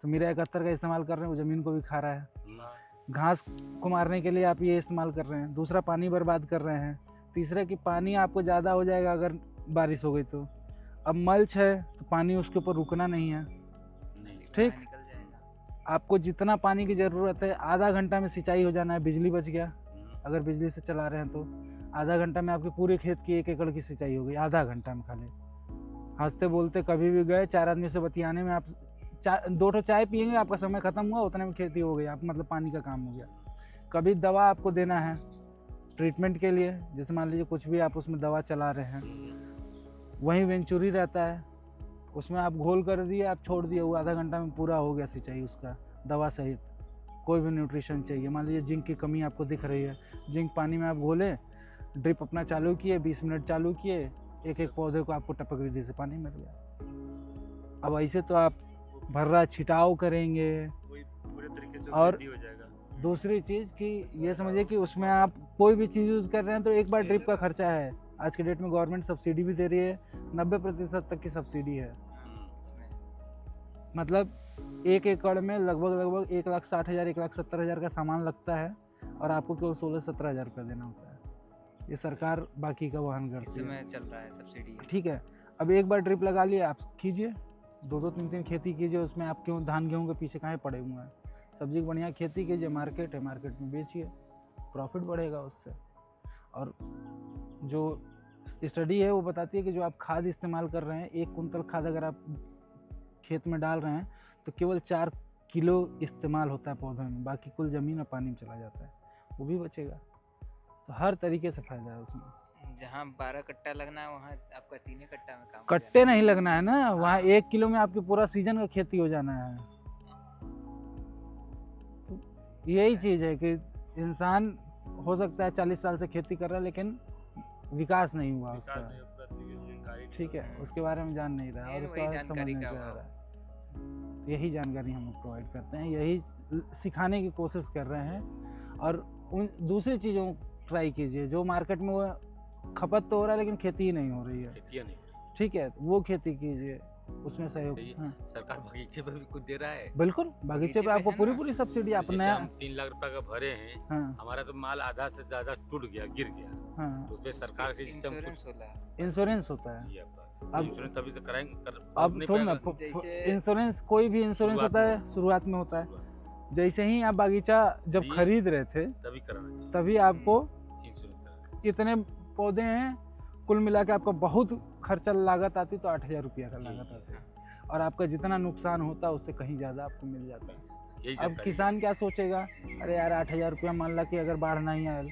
तो मीरा 71 का इस्तेमाल कर रहे हैं, वो ज़मीन को भी खा रहा है। घास को मारने के लिए आप ये इस्तेमाल कर रहे हैं। दूसरा, पानी बर्बाद कर रहे हैं। तीसरा कि पानी आपको ज़्यादा हो जाएगा अगर बारिश हो गई तो। अब मल्च है तो पानी उसके ऊपर रुकना नहीं है, ठीक। आपको जितना पानी की ज़रूरत है आधा घंटा में सिंचाई हो जाना है। बिजली बच गया, अगर बिजली से चला रहे हैं तो आधा घंटा में आपके पूरे खेत की 1 एकड़ की सिंचाई हो गई, आधा घंटा में खाली। हंसते बोलते कभी भी गए, 4 आदमी से बतियाने में आप 2 ठो चाय पियेंगे, आपका समय खत्म हुआ, उतने में खेती हो गई, आप मतलब पानी का काम हो गया। कभी दवा आपको देना है ट्रीटमेंट के लिए, जैसे मान लीजिए कुछ भी आप उसमें दवा चला रहे हैं, वहीं वेंचुरी रहता है, उसमें आप घोल कर दिए, आप छोड़ दिए, वो आधा घंटा में पूरा हो गया सिंचाई उसका, दवा सहित। कोई भी न्यूट्रिशन चाहिए, मान लीजिए जिंक की कमी आपको दिख रही है, जिंक पानी में आप घोले, ड्रिप अपना चालू किए, 20 मिनट चालू किए, एक एक पौधे को आपको टपक विधि से पानी मिल गया। अब ऐसे तो आप भर्रा छिटाव करेंगे पूरे तरीके से और हो जाएगा। दूसरी चीज़ कि ये समझिए कि उसमें आप कोई भी चीज़ यूज़ कर रहे हैं तो एक बार ड्रिप का खर्चा है। आज के डेट में गवर्नमेंट सब्सिडी भी दे रही है, 90% तक की सब्सिडी है। मतलब 1 एकड़ में लगभग 1,60,000 1,70,000 का सामान लगता है और आपको केवल 16-17 हज़ार रुपया देना होता है। ये सरकार बाकी का वहन करती है, चल रहा है सब्सिडी, ठीक है। अब एक बार ड्रिप लगा लिए, आप कीजिए 2-2 3-3 खेती कीजिए, उसमें आप क्यों धान गेहूँ के पीछे काहे पड़े हुए हैं। सब्जी की बढ़िया खेती कीजिए, मार्केट है, मार्केट में बेचिए, प्रॉफिट बढ़ेगा उससे। और जो स्टडी है वो बताती है कि जो आप खाद इस्तेमाल कर रहे हैं, 1 कुंतल खाद अगर आप खेत में डाल रहे हैं तो केवल 4 किलो इस्तेमाल होता है पौधों में, बाकी कुल ज़मीन और पानी में चला जाता है, वो भी बचेगा। तो हर तरीके से फ़ायदा है उसमें। जहाँ 12 कट्टा लगना है वहाँ आपका 3 कट्टा में काम कट्टे नहीं लगना है ना, वहाँ 1 किलो में आपके पूरा सीजन का खेती हो जाना है। तो यही चीज़ है कि इंसान हो सकता है 40 साल से खेती कर रहा है लेकिन विकास नहीं हुआ उसका, ठीक है, उसके बारे में जान नहीं रहा और उसके बारे में समझ नहीं चाह रहा। यही जानकारी हम लोग प्रोवाइड करते हैं, यही सिखाने की कोशिश कर रहे हैं। और उन दूसरी चीज़ों ट्राई कीजिए जो मार्केट में वो खपत तो हो रहा है लेकिन खेती ही नहीं हो रही है, ठीक है, वो खेती कीजिए, उसमें सहयोग। हाँ। सरकार बगीचे पे भी कुछ दे रहा है। बिल्कुल, बगीचे पे आपको पूरी सब्सिडी, आप नया 3 लाख रुपए का भरे हैं। हाँ। हमारा तो माल आधा से ज्यादा टूट गया, गिर गया। हाँ। तो फिर सरकार के इंश्योरेंस होता है। अब इंश्योरेंस तभी तो कराएंगे, अब थोड़ा ना इंश्योरेंस, कोई भी इंश्योरेंस होता है शुरुआत में होता है। जैसे ही आप बागीचा जब खरीद रहे थे तभी कराना चाहिए, तभी आपको इतने पौधे हैं, कुल मिला के आपका बहुत खर्चा लागत आती तो 8,000 रुपया का लागत आती, और आपका जितना नुकसान होता उससे कहीं ज़्यादा आपको मिल जाता है। अब किसान क्या सोचेगा, अरे यार 8,000 रुपया, मान ला कि अगर बाढ़ नहीं आयल,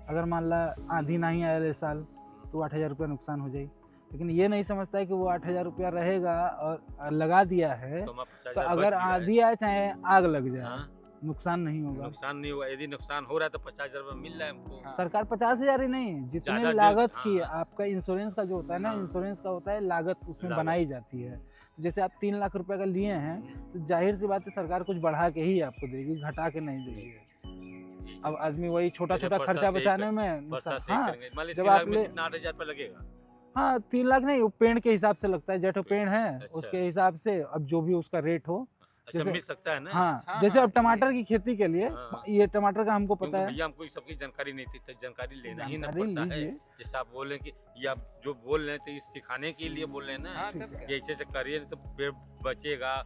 अगर मान ला आंधी नहीं आयल इस साल तो 8,000 रुपया नुकसान हो जाए। लेकिन ये नहीं समझता है कि वो 8,000 रुपया रहेगा और लगा दिया है तो अगर आंधी आए चाहे आग लग जाए, नुकसान नहीं होगा। नुकसान नहीं हुआ, यदि नुकसान हो रहा है तो 50,000 रुपया मिल रहा है हमको। सरकार 50,000 ही नहीं, जितने लागत की आपका इंश्योरेंस का जो होता है ना, इंश्योरेंस का होता है लागत उसमें बनाई जाती है। तो जैसे आप 3 लाख रुपए का लिए हैं तो जाहिर सी बात है सरकार कुछ बढ़ा के ही आपको देगी, घटा के नहीं देगी। अब आदमी वही छोटा छोटा खर्चा बचाने में, हाँ जब आप 8,000 रुपया लगेगा, हाँ 3 लाख नहीं, वो पेड़ के हिसाब से लगता है, जेठो पेड़ है उसके हिसाब से, अब जो भी उसका रेट हो, जैसे मिल सकता है ना। हाँ, जैसे अब टमाटर की खेती के लिए, ये टमाटर का हमको पता है, भैया हमको सबकी जानकारी नहीं थी, तो जानकारी लेना ही ना पड़ता है। जैसे आप बोल रहे हैं कि ये आप जो बोल रहे हैं तो सिखाने के लिए बोल रहे हैं ना, ये ऐसे करिए तो पेड़ बचेगा,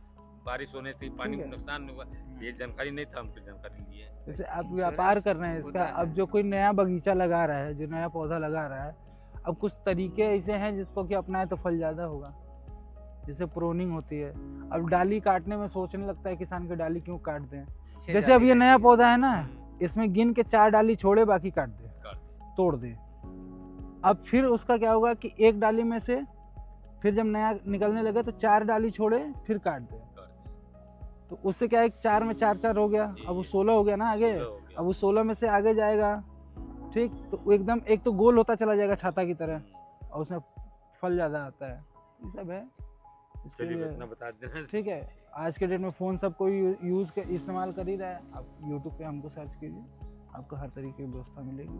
बारिश होने से पानी को नुकसान नहीं होगा, ये जानकारी नहीं था, हमको जानकारी ली है। जैसे आप व्यापार कर रहे हैं इसका, अब जो कोई नया बगीचा लगा रहा है, जो नया पौधा लगा रहा है, अब कुछ तरीके ऐसे हैं जिसको कि अपनाए तो फल ज़्यादा होगा। जैसे प्रोनिंग होती है, अब डाली काटने में सोचने लगता है किसान की डाली क्यों काट दें। जैसे अब ये नया पौधा है ना, इसमें गिन के 4 डाली छोड़े, बाकी काट दे, तोड़ दे। अब फिर उसका क्या होगा कि एक डाली में से फिर जब नया निकलने लगे तो 4 डाली छोड़े फिर काट दे, तो उससे क्या है 4 में 4 हो गया, अब वो 16 हो गया ना आगे, अब वो 16 में से आगे जाएगा, ठीक, तो एकदम एक तो गोल होता चला जाएगा छाता की तरह, और उसमें फल ज़्यादा आता है। ये सब है इसके लिए, बता देना, ठीक है। आज के डेट में फ़ोन सब कोई यूज़ इस्तेमाल कर ही रहा है। आप यूट्यूब पे हमको सर्च कीजिए, आपको हर तरीके की व्यवस्था मिलेगी।